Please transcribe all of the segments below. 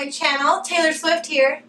my channel. Taylor Swift here.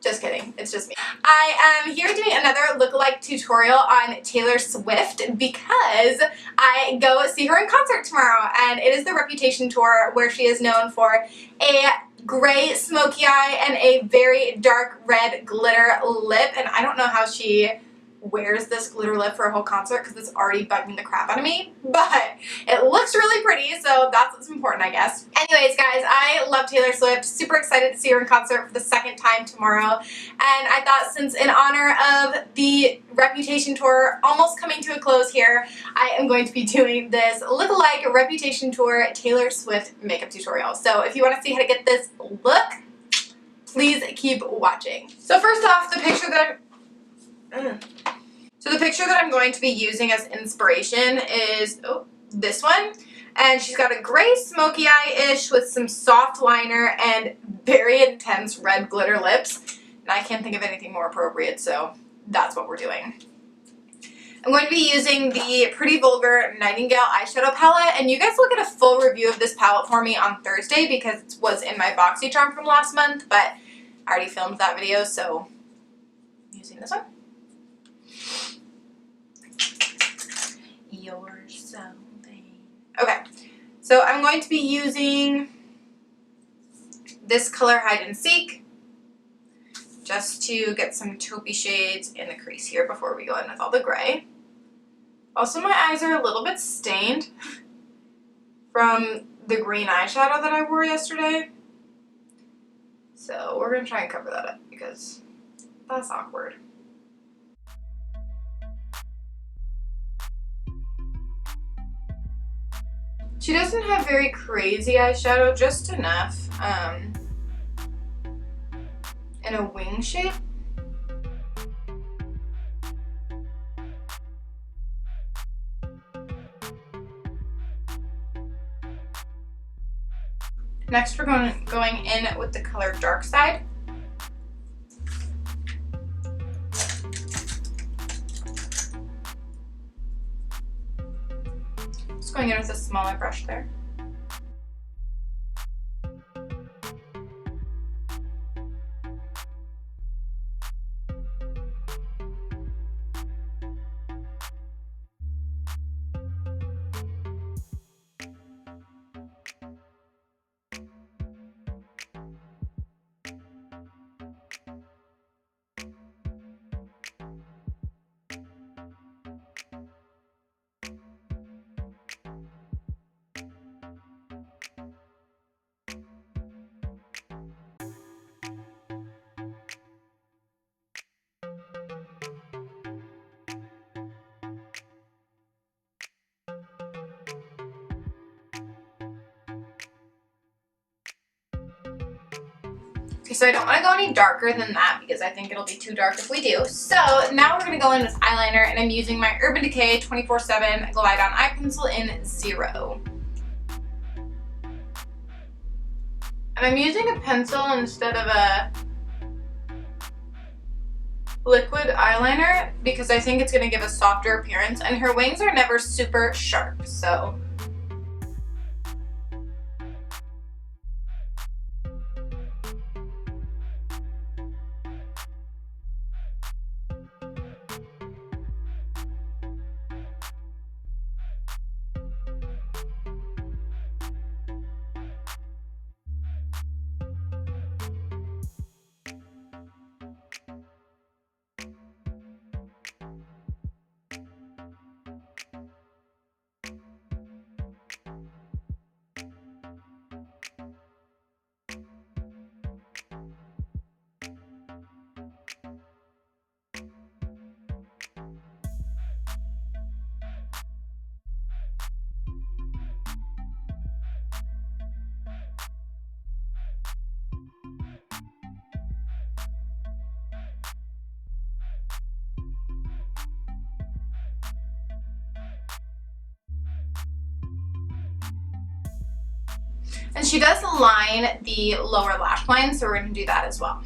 Just kidding, it's just me. I am here doing another lookalike tutorial on Taylor Swift because I go see her in concert tomorrow, and it is the Reputation tour where she is known for a gray smoky eye and a very dark red glitter lip, and I don't know how she wears this glitter lip for a whole concert because it's already bugging the crap out of me, but it looks really pretty, so that's what's important, I guess. Anyways, guys, I love Taylor Swift. Super excited to see her in concert for the second time tomorrow, and I thought since in honor of the Reputation tour almost coming to a close here, I am going to be doing this lookalike Reputation tour Taylor Swift makeup tutorial. So if you want to see how to get this look, please keep watching. So first off, the picture that I'm going to be using as inspiration is this one. And she's got a gray smoky eye-ish with some soft liner and very intense red glitter lips. And I can't think of anything more appropriate, so that's what we're doing. I'm going to be using the Pretty Vulgar Nightingale eyeshadow palette, and you guys will get a full review of this palette for me on Thursday because it was in my BoxyCharm from last month, but I already filmed that video, so I'm using this one. You're so vain. Okay, so I'm going to be using this color Hide and Seek just to get some taupey shades in the crease here before we go in with all the gray. Also, my eyes are a little bit stained from the green eyeshadow that I wore yesterday, so we're going to try and cover that up because that's awkward. She doesn't have very crazy eyeshadow, just enough in a wing shape. Next we're going in with the color Dark Side. Just going in with a smaller brush there. Okay, so I don't want to go any darker than that because I think it'll be too dark if we do. So now we're going to go in with eyeliner, and I'm using my Urban Decay 24/7 Glide On Eye Pencil in 0. And I'm using a pencil instead of a liquid eyeliner because I think it's going to give a softer appearance, and her wings are never super sharp, so and she does line the lower lash line, so we're going to do that as well.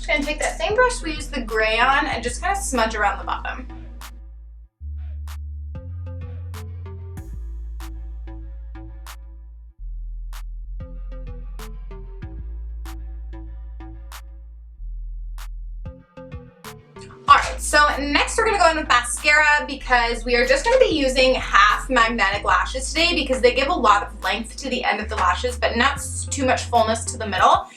going to take that same brush we used the gray on and just kind of smudge around the bottom. Alright, so next we're going to go in with mascara because we are just going to be using half magnetic lashes today because they give a lot of length to the end of the lashes but not too much fullness to the middle,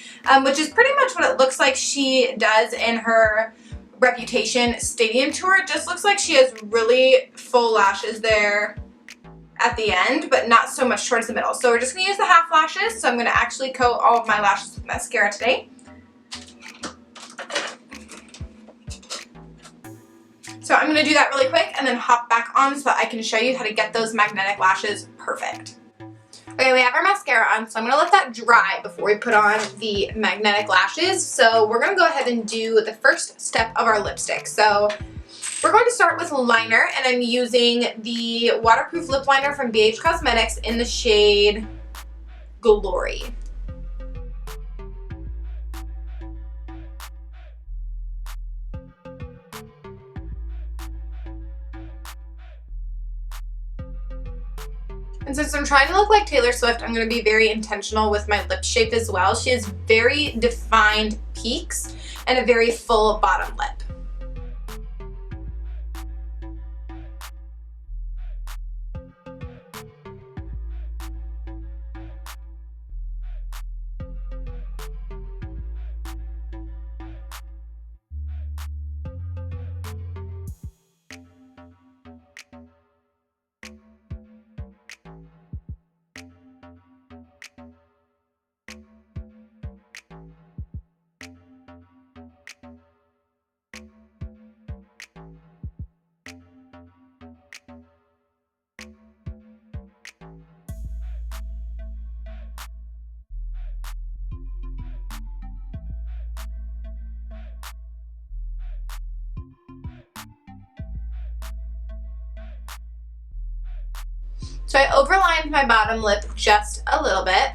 which is pretty much what it looks like she does in her Reputation Stadium Tour. It just looks like she has really full lashes there at the end but not so much towards the middle. So we're just going to use the half lashes, so I'm going to actually coat all of my lashes with mascara today. So I'm going to do that really quick and then hop back on so that I can show you how to get those magnetic lashes perfect. Okay, we have our mascara on, so I'm going to let that dry before we put on the magnetic lashes. So we're going to go ahead and do the first step of our lipstick. So we're going to start with liner, and I'm using the waterproof lip liner from BH Cosmetics in the shade Glory. And since I'm trying to look like Taylor Swift, I'm going to be very intentional with my lip shape as well. She has very defined peaks and a very full bottom lip. So I overlined my bottom lip just a little bit.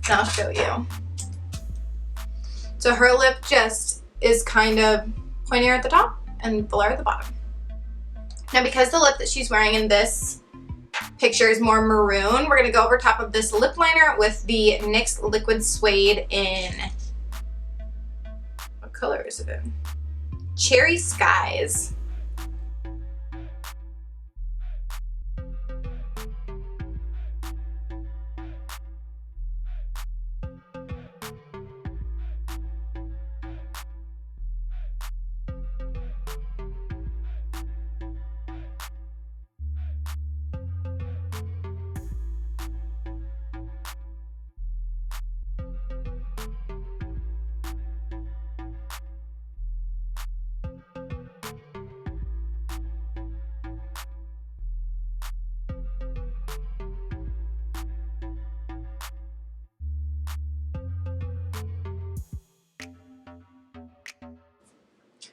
And I'll show you. So her lip just is kind of pointier at the top and fuller at the bottom. Now because the lip that she's wearing in this picture is more maroon, we're going to go over top of this lip liner with the NYX Liquid Suede in, what color is it in? Cherry Skies.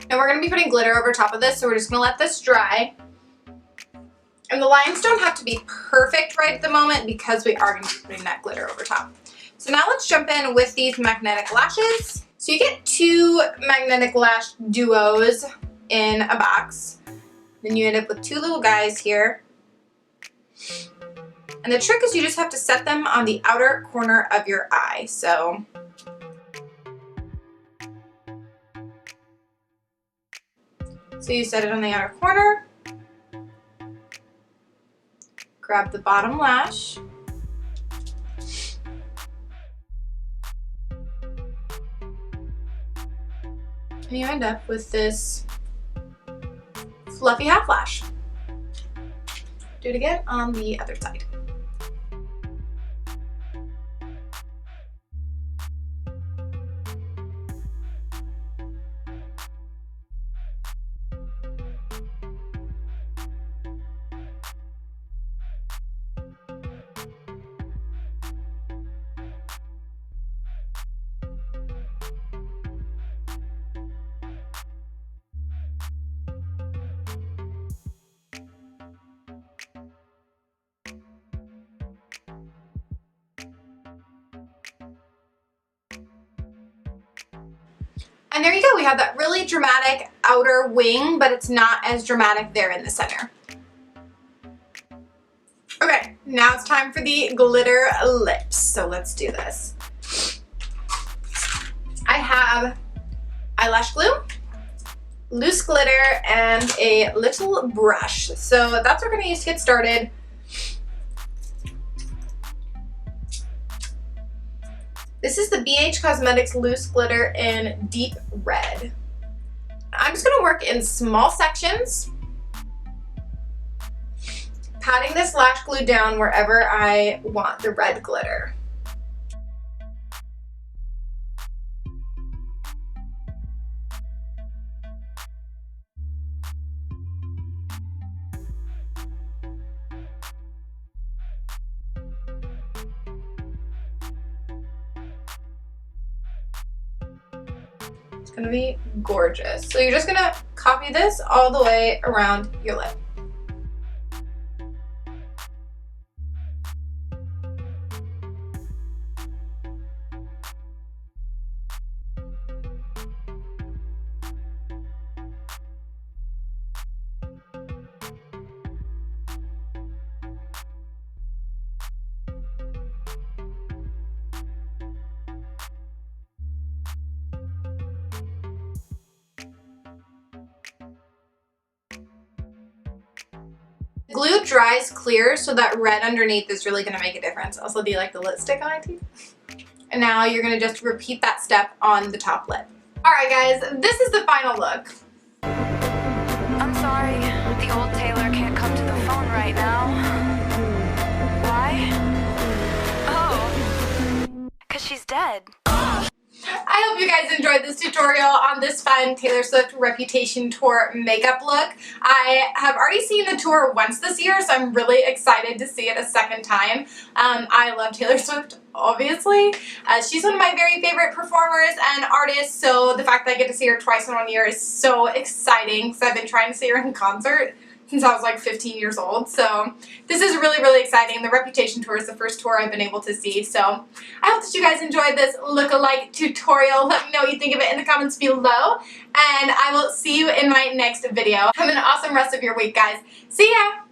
And we're going to be putting glitter over top of this, so we're just going to let this dry. And the lines don't have to be perfect right at the moment because we are going to be putting that glitter over top. So now let's jump in with these magnetic lashes. So you get 2 magnetic lash duos in a box. Then you end up with 2 little guys here. And the trick is you just have to set them on the outer corner of your eye. So you set it on the outer corner, grab the bottom lash, and you end up with this fluffy half lash. Do it again on the other side. And there you go, we have that really dramatic outer wing, but it's not as dramatic there in the center. Okay, now it's time for the glitter lips. So let's do this. I have eyelash glue, loose glitter, and a little brush. So that's what we're gonna use to get started. This is the BH Cosmetics Loose Glitter in Deep Red. I'm just gonna work in small sections, patting this lash glue down wherever I want the red glitter. It's gonna be gorgeous. So you're just gonna copy this all the way around your lip. Glue dries clear, so that red underneath is really going to make a difference. Also, do you like the lipstick on it too? And now you're going to just repeat that step on the top lip. Alright guys, this is the final look. I'm sorry, the old Taylor can't come to the phone right now. Why? Oh, 'cause she's dead. I hope you guys enjoyed this tutorial on this fun Taylor Swift Reputation Tour makeup look. I have already seen the tour once this year, so I'm really excited to see it a second time. I love Taylor Swift, obviously. She's one of my very favorite performers and artists, so the fact that I get to see her twice in 1 year is so exciting because I've been trying to see her in concert since I was like 15 years old. So this is really, really exciting. The Reputation Tour is the first tour I've been able to see. So I hope that you guys enjoyed this look-alike tutorial. Let me know what you think of it in the comments below. And I will see you in my next video. Have an awesome rest of your week, guys. See ya!